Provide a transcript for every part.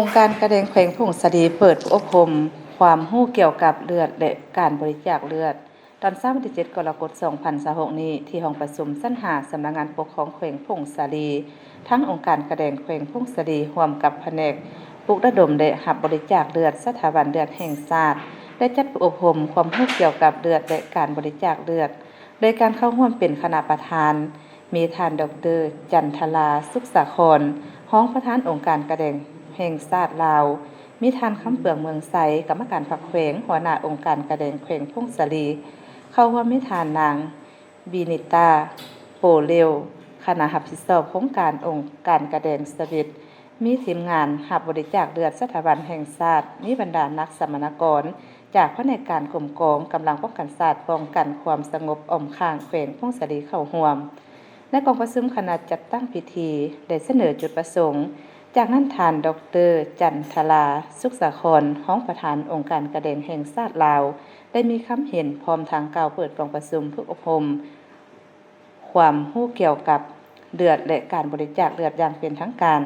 องค์การกระแดงแขวงพงศดีเปิดอบรมความรู้เกี่ยวกับเลือดและการบริจาคเลือดตอนวันที่7 กรกฎาคม 2026 นี้ที่ห้องประชุมชั้น5สำนักงานปกครองแขวงพงศดีทั้งองค์การกระแดงแขวงพงศดีร่วมกับแผนกปลุกระดมและรับบริจาคเลือดสถาบันเลือดแห่งชาติได้จัดอบรมความรู้เกี่ยวกับเลือดและการบริจาคเลือดโดยการเข้าร่วมเป็นคณะประธานมีท่านดร.จันทราสุขสาครรองประธานองค์การกระแดงแห่งชาติลาวมีท่านคำเปลืองเมืองไสกรรมการพรรคแขวงหัวหน้าองค์การกระแดงแขวงพงศดีเข้าร่วมมีท่านนางบีนิตาโปเลวคณะรับผิดชอบโครงการองค์การกระแดงสวิตมีทีมงานรับบริจาคเลือดสถาบันแห่งชาติมีบรรดานักสัมมนากรจากแผนกการกรมกองกำลังป้องกันศาสตร์ป้องกันความสงบอ้อมข้างแขวงพงศดีเข้าร่วมในกองประชุมคณะจัดตั้งพิธีได้เสนอจุดประสงค์จากนั้นท่านดร.จันทราสุขสาครรองประธานองค์การกระแดงแห่งชาติลาวได้มีคำเห็นพร้อมทางกล่าวเปิดกองประชุมเพื่ออบรมความรู้เกี่ยวกับเลือดและการบริจาคเลือดอย่างเป็นทางการ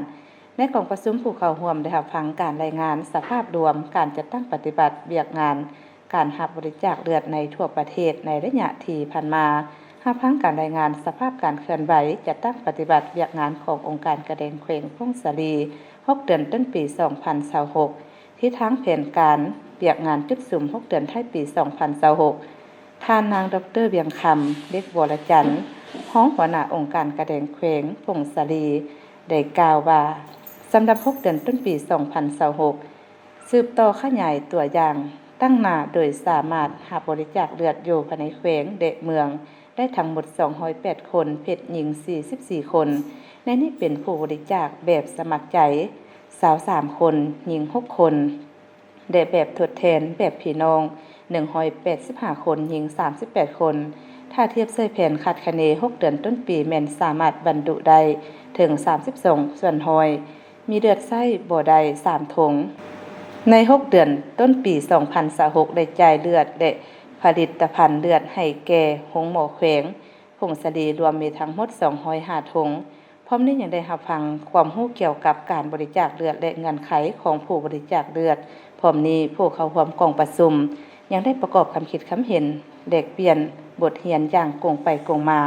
ในกองประชุมผู้เข้าร่วมได้รับฟังการรายงานสภาพรวมการจัดตั้งปฏิบัติเวียกงานการรับบริจาคเลือดในทั่วประเทศในระยะที่ผ่านมารับฟังการรายงานสภาพการเคลื่อนไหวจัดตั้งปฏิบัติเวียกงานขององค์การกระแดงแขวงพงศดี6 เดือนต้นปี 2026ที่ทั้งแผนการเวียกงานจุดสุ่ม6 เดือนท้ายปี 2026ท่านนางดร.เวียงคำเล็กวรจันทร์รองหัวหน้าองค์การกระแดงแขวงพงศดีได้กล่าวว่าสำหรับ6 เดือนต้นปี 2026สืบต่อขยายตัวอย่างตั้งหน้าโดยสามารถรับบริจาคเลือดอยู่ภายในแขวงเดะเมืองได้ทั้งหมด208คนเพศหญิง44คนในนี้เป็นผู้บริจาคแบบสมัครใจ23คนหญิง6คนได้แบบทดแทนแบบพี่น้อง185คนหญิง38คนถ้าเทียบใส่แผนคาดคะเน6 เดือนต้นปีแม่นสามารถบรรจุได้ถึง32ส่วนหอยมีเลือดไส้บ่ได้3ถุงใน6 เดือนต้นปี 2026ได้จ่ายเลือดและผลิตภัณฑ์เลือดให้แก่โรงหมอแขวงพงศดีรวมมีทั้งหมด205ถุงพร้อมนี้ยังได้รับฟังความรู้เกี่ยวกับการบริจาคเลือดและเงื่อนไขของผู้บริจาคเลือดพร้อมนี้ผู้เข้าร่วมกองประชุมยังได้ประกอบคำคิดคำเห็นแลกเปลี่ยนบทเรียนอย่างกงไปกงมา